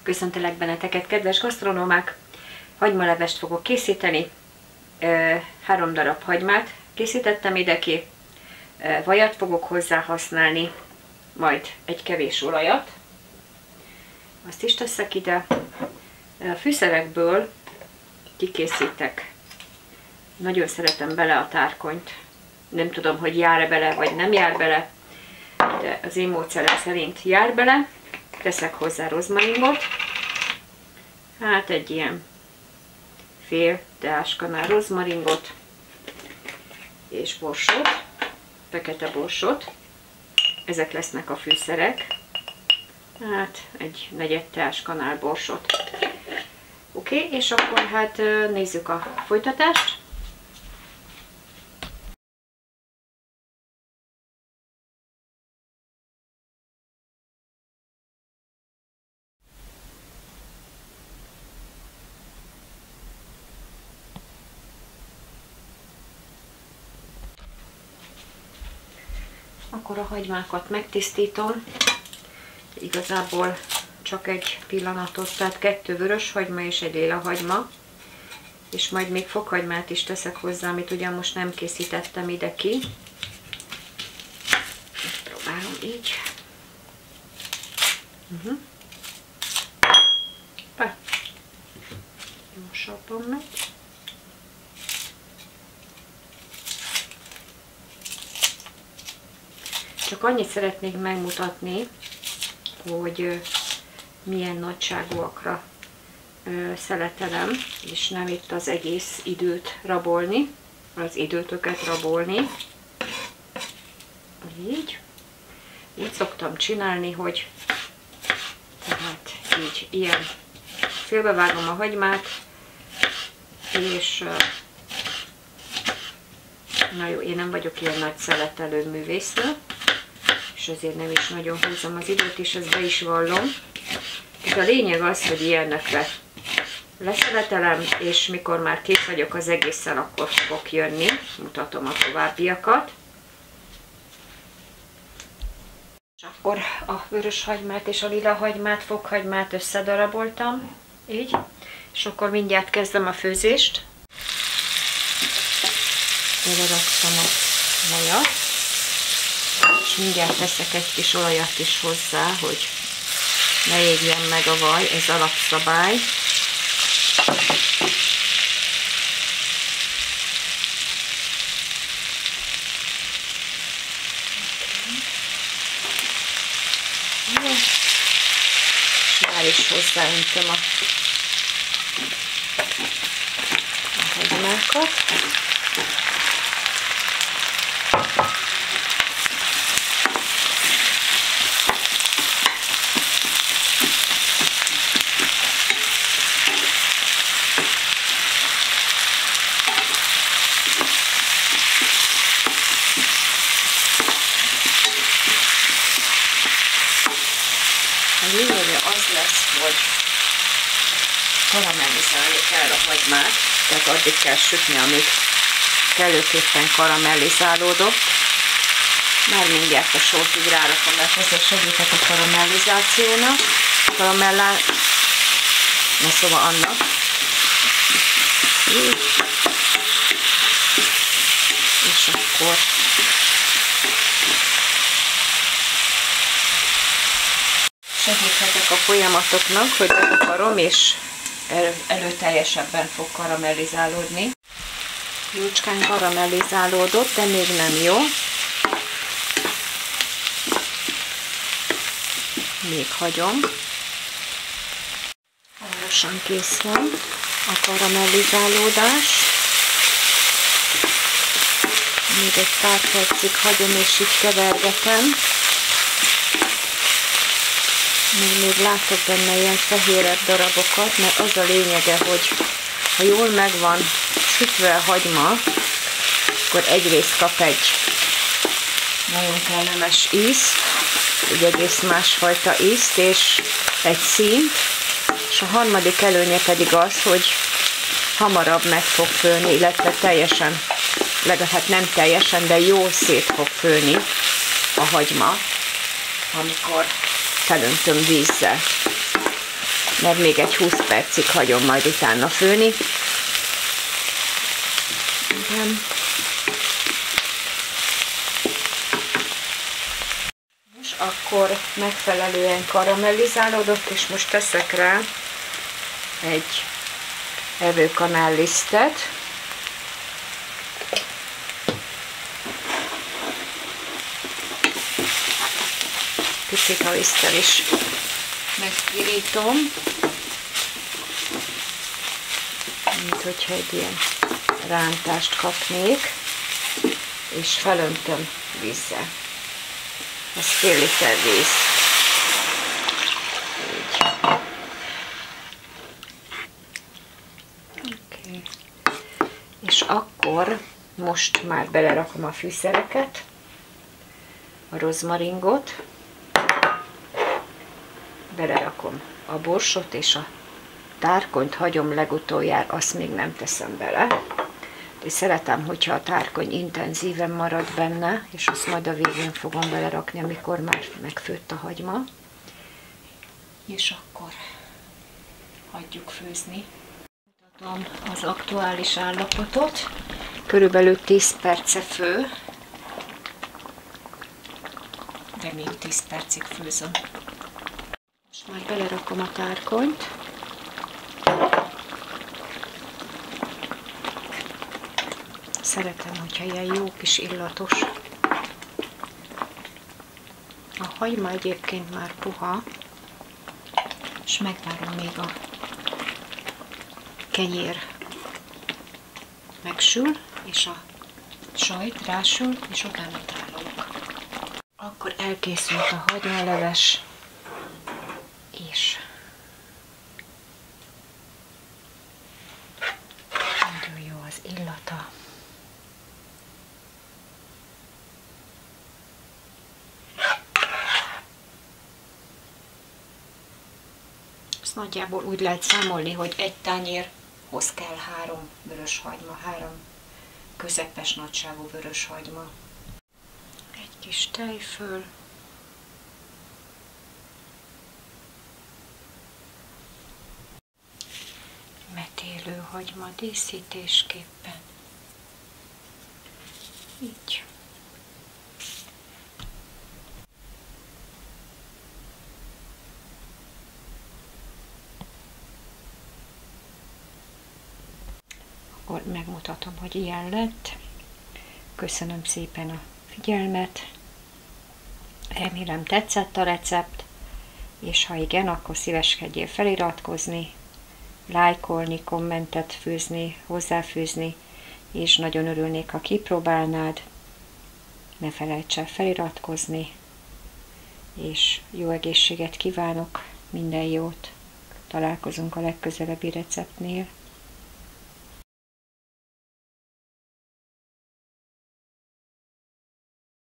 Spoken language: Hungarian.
Köszöntelek benneteket, kedves gasztronómák! Hagymalevest fogok készíteni. 3 darab hagymát készítettem ide ki. Vajat fogok hozzá használni, majd egy kevés olajat. Azt is teszek ide. A fűszerekből kikészítek. Nagyon szeretem bele a tárkonyt. Nem tudom, hogy jár-e bele, vagy nem jár bele, de az én módszerem szerint jár bele. Teszek hozzá rozmaringot. Hát egy ilyen fél teáskanál rozmaringot és borsot, fekete borsot. Ezek lesznek a fűszerek. Hát egy negyed teáskanál borsot. Oké, és akkor hát nézzük a folytatást. Akkor a hagymákat megtisztítom, igazából csak egy pillanatot, tehát 2 vörös hagyma és egy lila hagyma, és majd még fokhagymát is teszek hozzá, amit ugyan most nem készítettem ide ki. Próbálom így. Gyorsabban megy. Csak annyit szeretnék megmutatni, hogy milyen nagyságúakra szeletelem, és nem itt az egész időt rabolni, az időtöket rabolni. Így. Úgy szoktam csinálni, hogy tehát így ilyen félbevágom a hagymát, és na jó, én nem vagyok ilyen nagy szeletelő művésznő, és ezért nem is nagyon húzom az időt, és ezt be is vallom. De a lényeg az, hogy ilyenekre leszeletelem, és mikor már kész vagyok az egészen, akkor fogok jönni. Mutatom a továbbiakat. És akkor a vörös hagymát és a lila hagymát, fokhagymát összedaraboltam, így. És akkor mindjárt kezdem a főzést. Beleraktam a vajat, és mindjárt teszek egy kis olajat is hozzá, hogy ne égjen meg a vaj, ez alapszabály. És már is hozzáöntöm a hagymákat. A lényege az lesz, hogy karamellizálni kell a hagymát, tehát addig kell sütni, amíg kellőképpen karamellizálódott. Már mindjárt a sót így rárakom, mert ezzel segítek a karamellizációnak, na szóval annak. És akkor segíthetek a folyamatoknak, hogy bekarom, és erőteljesebben fog karamellizálódni. Jócskán karamellizálódott, de még nem jó. Még hagyom. Hamarosan kész van a karamellizálódás. Még egy pár percig hagyom, és így kevergetem. Még látok benne ilyen fehérebb darabokat, mert az a lényege, hogy ha jól meg van sütve a hagyma, akkor egyrészt kap egy nagyon kellemes ízt, egy egész másfajta ízt és egy színt, és a harmadik előnye pedig az, hogy hamarabb meg fog főni, illetve teljesen, legalább nem teljesen, de jól szét fog főni a hagyma, amikor felöntöm vízzel. mert még egy 20 percig hagyom majd utána főni. Igen. Most akkor megfelelően karamellizálódott, és most teszek rá egy evőkanállisztet. Picit a liszttel is megpirítom, mint hogyha egy ilyen rántást kapnék, és felöntöm vízzel. Ez fél liter víz. Így. Okay. És akkor most már belerakom a fűszereket, a rozmaringot, belerakom a borsot, és a tárkonyt hagyom legutoljára, azt még nem teszem bele. És szeretem, hogyha a tárkony intenzíven marad benne, és azt majd a végén fogom belerakni, amikor már megfőtt a hagyma. És akkor hagyjuk főzni. Mutatom az aktuális állapotot. Körülbelül 10 perce fő, de még 10 percig főzöm. Most már belerakom a tárkonyt. Szeretem, hogyha ilyen jó kis illatos. A hagyma egyébként már puha, és megvárom még a kenyér megsül, és a sajt rásül, és utána tárolok. Akkor elkészült a hagymaleves, és nagyon jó az illata. Ezt nagyjából úgy lehet számolni, hogy egy tányérhoz kell 3 vörös hagyma, 3 közepes nagyságú vörös hagyma. Egy kis tejföl. Metélő hagyma díszítésképpen. Így. Akkor megmutatom, hogy ilyen lett. Köszönöm szépen a figyelmet. Remélem tetszett a recept, és ha igen, akkor szíveskedjél feliratkozni, lájkolni, kommentet fűzni, hozzáfűzni, és nagyon örülnék, ha kipróbálnád. Ne felejts el feliratkozni, és jó egészséget kívánok, minden jót. Találkozunk a legközelebbi receptnél.